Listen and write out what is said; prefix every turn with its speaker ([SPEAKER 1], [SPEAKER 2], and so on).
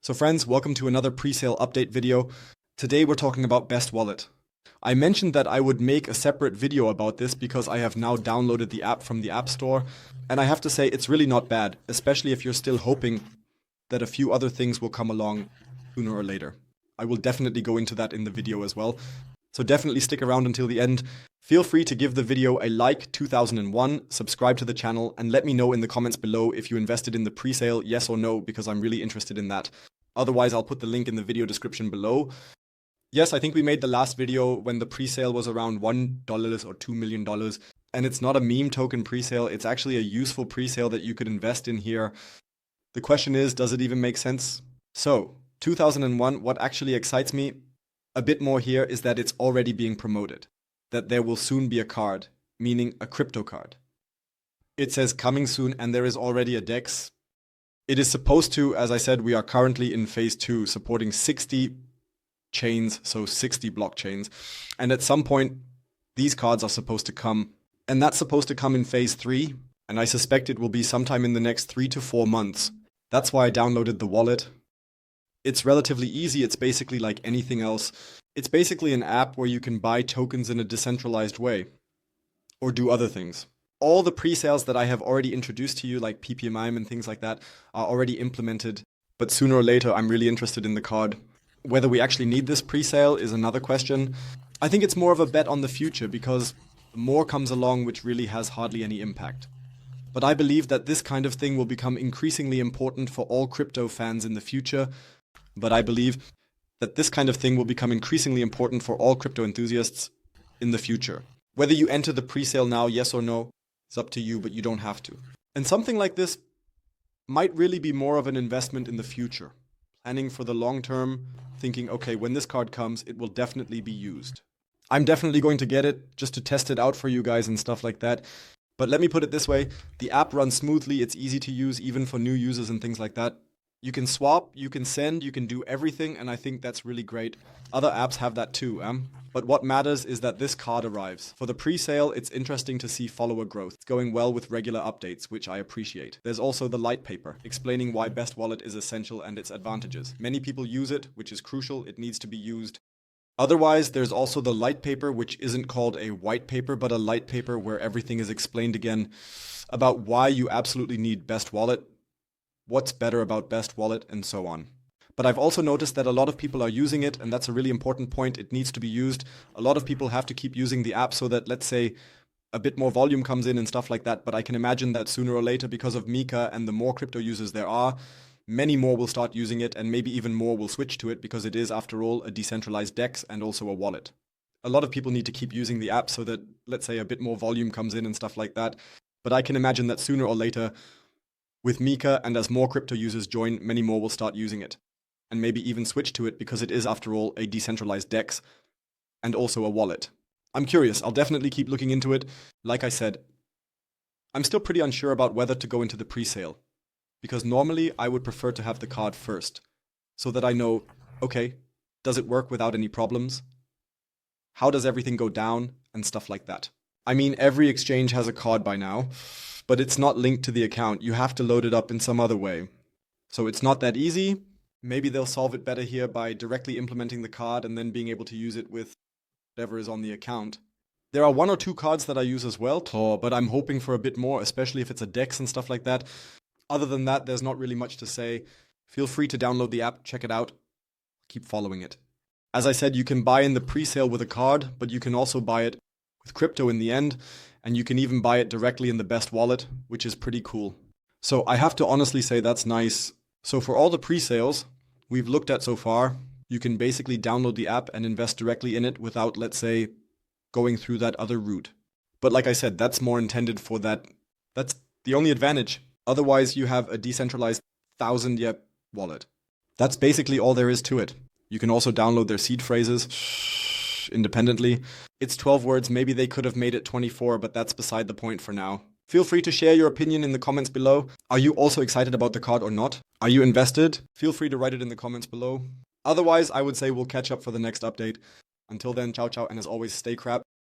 [SPEAKER 1] So friends, welcome to another pre-sale update video. Today we're talking about BESTWALLET. I mentioned that I would make a separate video about this because I have now downloaded the app from the App Store, and I have to say it's really not bad, especially if you're still hoping that a few other things will come along sooner or later. I will definitely go into that in the video as well, so definitely stick around until the end. Feel free to give the video a like 2001, subscribe to the channel, and let me know in the comments below if you invested in the pre-sale, yes or no, because I'm really interested in that. Otherwise, I'll put the link in the video description below. Yes, I think we made the last video when the pre-sale was around $1 or $2 million. And it's not a meme token pre-sale, it's actually a useful pre-sale that you could invest in here. The question is, does it even make sense? So, 2001, what actually excites me a bit more here is that it's already being promoted. That there will soon be a card, meaning a crypto card. It says coming soon and there is already a DEX. It is supposed to, as I said, we are currently in phase 2, supporting 60 chains, so 60 blockchains. And at some point, these cards are supposed to come. And that's supposed to come in phase 3. And I suspect it will be sometime in the next 3 to 4 months. That's why I downloaded the wallet. It's relatively easy. It's basically like anything else. It's basically an app where you can buy tokens in a decentralized way. Or do other things. All the pre-sales that I have already introduced to you, like PPMIM and things like that, are already implemented. But sooner or later, I'm really interested in the card. Whether we actually need this pre-sale is another question. I think it's more of a bet on the future because more comes along which really has hardly any impact. But I believe that this kind of thing will become increasingly important for all crypto fans in the future. But I believe that this kind of thing will become increasingly important for all crypto enthusiasts in the future. Whether you enter the pre-sale now, yes or no, it's up to you, but you don't have to. And something like this might really be more of an investment in the future. Planning for the long term, thinking, okay, when this card comes, it will definitely be used. I'm definitely going to get it just to test it out for you guys and stuff like that. But let me put it this way, the app runs smoothly, it's easy to use even for new users and things like that. You can swap, you can send, you can do everything, and I think that's really great. Other apps have that too, But what matters is that this card arrives. For the pre-sale, it's interesting to see follower growth. It's going well with regular updates, which I appreciate. There's also the light paper, explaining why BESTWALLET is essential and its advantages. Many people use it, which is crucial, it needs to be used. Otherwise, there's also the light paper, which isn't called a white paper, but a light paper where everything is explained again about why you absolutely need BESTWALLET, what's better about BESTWALLET, and so on. But I've also noticed that a lot of people are using it, and that's a really important point. It needs to be used. A lot of people have to keep using the app so that, let's say, a bit more volume comes in and stuff like that. But I can imagine that sooner or later, because of Mika and the more crypto users there are, many more will start using it, and maybe even more will switch to it because it is, after all, a decentralized DEX and also a wallet. A lot of people need to keep using the app so that, let's say, a bit more volume comes in and stuff like that. But I can imagine that sooner or later, with Mika and as more crypto users join, many more will start using it. And maybe even switch to it because it is, after all, a decentralized DEX and also a wallet. I'm curious, I'll definitely keep looking into it. Like I said, I'm still pretty unsure about whether to go into the pre-sale. Because normally I would prefer to have the card first, so that I know, okay, does it work without any problems? How does everything go down? And stuff like that. I mean, every exchange has a card by now, but it's not linked to the account. You have to load it up in some other way. So it's not that easy. Maybe they'll solve it better here by directly implementing the card and then being able to use it with whatever is on the account. There are 1 or 2 cards that I use as well, but I'm hoping for a bit more, especially if it's a DEX and stuff like that. Other than that, there's not really much to say. Feel free to download the app, check it out, keep following it. As I said, you can buy in the pre-sale with a card, but you can also buy it with crypto in the end, and you can even buy it directly in the BESTWALLET, which is pretty cool. So I have to honestly say that's nice. So for all the pre-sales we've looked at so far, you can basically download the app and invest directly in it without, let's say, going through that other route. But like I said, that's more intended for that. That's the only advantage. Otherwise, you have a decentralized 1000-year wallet. That's basically all there is to it. You can also download their seed phrases independently. It's 12 words, maybe they could have made it 24, but that's beside the point for now. Feel free to share your opinion in the comments below. Are you also excited about the card or not? Are you invested? Feel free to write it in the comments below. Otherwise, I would say we'll catch up for the next update. Until then, ciao ciao, and as always, stay crap.